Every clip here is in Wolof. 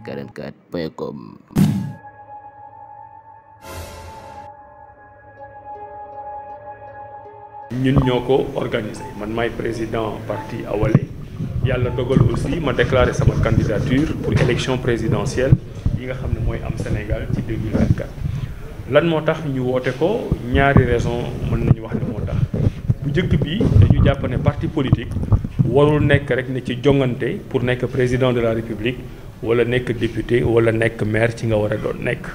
litakh44.com. ñun ñoo ko organisé man maay président parti Awalé yàlla dogal aussi ma déclaré sama candidature pour élection présidentielle yi nga xam ne mooy am Sénégal ci 2024. lan moo tax ñu woote ko ñaari raison mën nañu wax ne moo tax bu njëkk bi dañu jàpp ne parti politique warul nekk rek ne ci jongante pour nekk président de la République wala nekk député wala nekk maire ci nga war a doon nekk.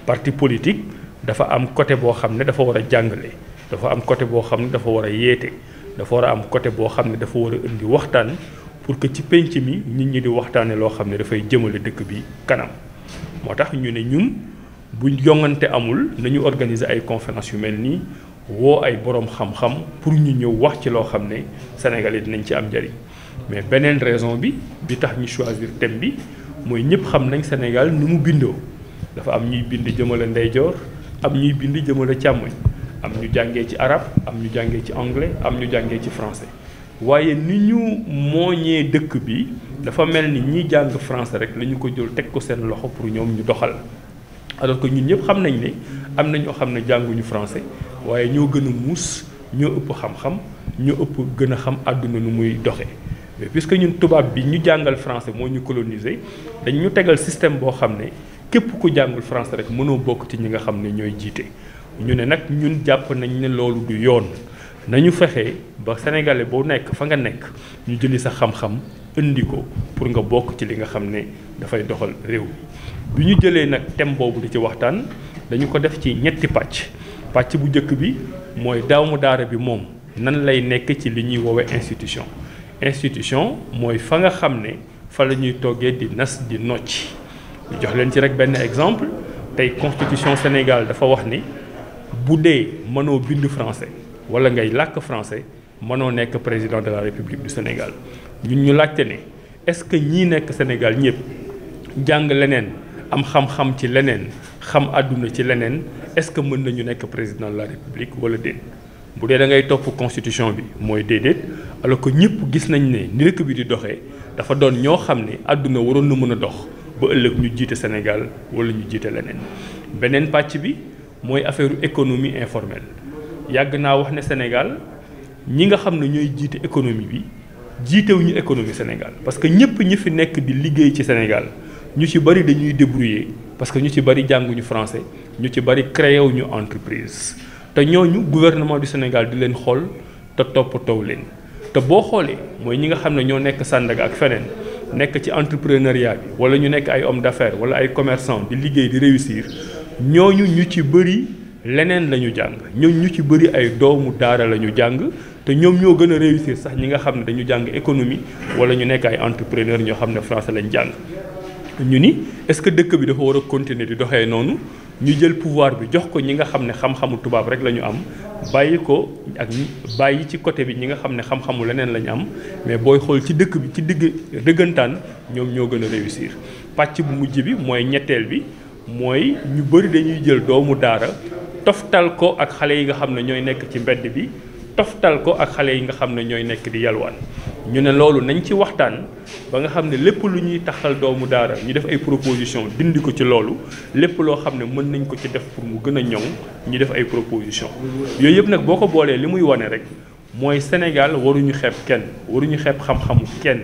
parti politique dafa am côté boo xam ne dafa war a jàngale. dafa am côté boo xam ne dafa war a yeete dafa war a am côté boo xam ne dafa war a indi waxtaan pour que ci penc mi nit ñi di waxtaane loo xam ne dafay jëmale dëkk bi kanam moo tax ñu ne ñun bu jongante amul nañu organiser ay conférence yu mel nii woo ay borom xam-xam pour ñu ñëw wax ci loo xam ne Sénégalais dinañ ci am njëriñ mais beneen raison bi tax ñu choisir thème bi mooy ñëpp xam nañ Sénégal ni mu bindoo dafa am ñuy bind jëmale ndeyjoor am ñuy bind jëmale càmmoñ am ñu jàngee ci arabe am ñu jàngee ci anglais am ñu jàngee ci français waaye ni ñu mooñee dëkk bi dafa mel ni ñiy jàng français rek la ñu ko jël teg ko seen loxo pour ñoom ñu doxal alors que ñun ñëpp xam nañ ne am na ñoo xam ne jànguñu français waaye ñoo gën a muus ñoo ëpp xam-xam ñoo ëpp gën a xam àdduna nu muy doxee mais puisque ñun tubaab bi ñu jàngal français moo ñu colonisé dañ ñu tegal système boo xam ne képp ku jàngul français rek mënoo bokk ci ñi nga xam ne ñooy jiite. ñu ne nag ñun jàpp nañ ne loolu du yoon nañu fexe ba sénégalais boo nekk fa nga nekk ñu jëli sa xam-xam indi ko pour nga bokk ci li nga xam ne dafay doxal réew mi. bi ñu jëlee nag thème boobu di ci waxtaan dañu ko def ci ñetti pàcc bu njëkk bi mooy doomu daara bi moom nan lay nekk ci li ñuy woowee institution mooy fa nga xam ne fa la ñuy toggee di nas di nocci ñu jox leen ci rek benn exemple tey constitution Sénégal dafa wax ni bu dee mënoo bind français wala ngay làkk français mënoo nekk président de la République du Sénégal ñun ñu laajte ne est-ce que ñii nekk Sénégal ñëpp jàng leneen am xam-xam ci leneen xam àdduna ci leneen est-ce que mën nañu nekk président de la République wala déet bu dee da ngay topp constitution bi mooy déedéet alors que ñëpp gis nañ ne ni dëkk bi di doxee dafa doon ñoo xam ne àdduna waroon na mën a dox ba ëllëg ñu jiite Sénégal wala ñu jiite leneen beneen pàcc bi mooy affaire économie informelle yàgg naa wax ne Sénégal ñi nga xam ne ñooy jiite économie bi jiitewuñu économie Sénégal parce que ñëpp ñi fi nekk di liggéey ci Sénégal ñu ci bari dañuy débrouiller parce que ñu ci bari jànguñu français ñu ci bari créé wuñu entreprise te ñooñu gouvernement du Sénégal di leen xool te toppatoo leen te boo xoolee mooy ñi nga xam ne ñoo nekk Sandaga ak feneen nekk ci entrepreneuriat bi wala ñu nekk ay homme d'affaires wala ay commerçant di liggéey di réussir ñooñu ñu ci bëri leneen la ñu jàng ñooñu ñu ci bëri ay doomu daara la ñu jàng te ñoom ñoo gën a réussir sax ñi nga xam ne dañu jàng économie wala ñu nekk ay entrepreneur ñoo xam ne français lañ jàng. ñu ni est-ce que dëkk bi dafa war a continuer di doxee noonu ñu jël pouvoir bi jox ko ñi nga xam ne xam-xamu tubaab rek la ñu am bàyyi ko ak bàyyi ci côté bi ñi nga xam ne xam-xamu leneen la ñu am mais booy xool ci dëkk bi ci dëggantaan ñoom ñoo gën a réussir. pàcc bu mujj bi mooy ñetteel bi mooy ñu bëri dañuy jël doomu daara toftal ko ak xale yi nga xam ne ñooy nekk ci mbedd bi toftal ko ak xale yi nga xam ne ñooy nekk di yalwaan ñu ne loolu nañ ci waxtaan ba nga xam ne lépp lu ñuy taxal doomu daara ñu def ay proposition dindi ko ci loolu lépp loo xam ne mën nañ ko ci def pour mu gën a ñoŋ ñu def ay proposition yooyu yëpp nag boo ko boolee li muy wane rek mooy Sénégal waruñu xeeb kenn waruñu xeeb xam-xamu kenn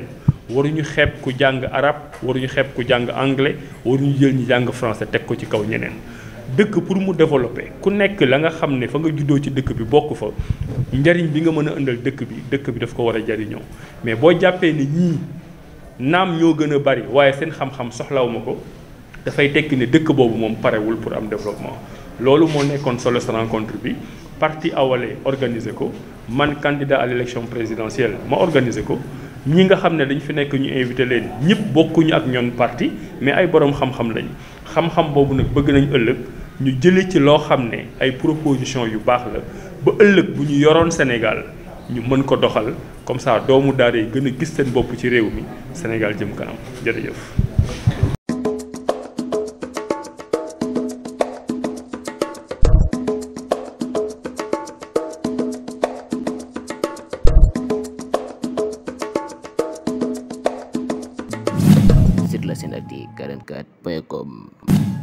waruñu xeeb ku jàng arabe waruñu xeeb ku jàng anglais waruñu jël ñi jàng français teg ko ci kaw ñeneen dëkk pour mu développer ku nekk la nga xam ne fa nga juddoo ci dëkk bi bokk fa njariñ bi nga mën a indal dëkk bi daf ko war a jariñoo mais boo jàppee ne ñii naam ñoo gën a bari waaye seen xam-xam soxlawuma ko dafay tekki ne dëkk boobu moom parewul pour am développement loolu moo nekkoon solo sa rencontre bi parti Awalé organisé ko man candidat à l'élection présidentielle ma organisé ko ñi nga xam ne dañ fi nekk ñu invité leen ñëpp bokkuñu ak ñoon parti mais ay borom xam-xam lañ xam-xam boobu nag bëgg nañ ëllëg ñu jëlee ci loo xam ne ay proposition yu baax la ba ëllëg bu ñu yoroon Sénégal ñu mën ko doxal comme ça doomu daara yi gën a gis seen bopp ci réew mi Sénégal jëm kanam jërëjëf. la Senactu 44.com.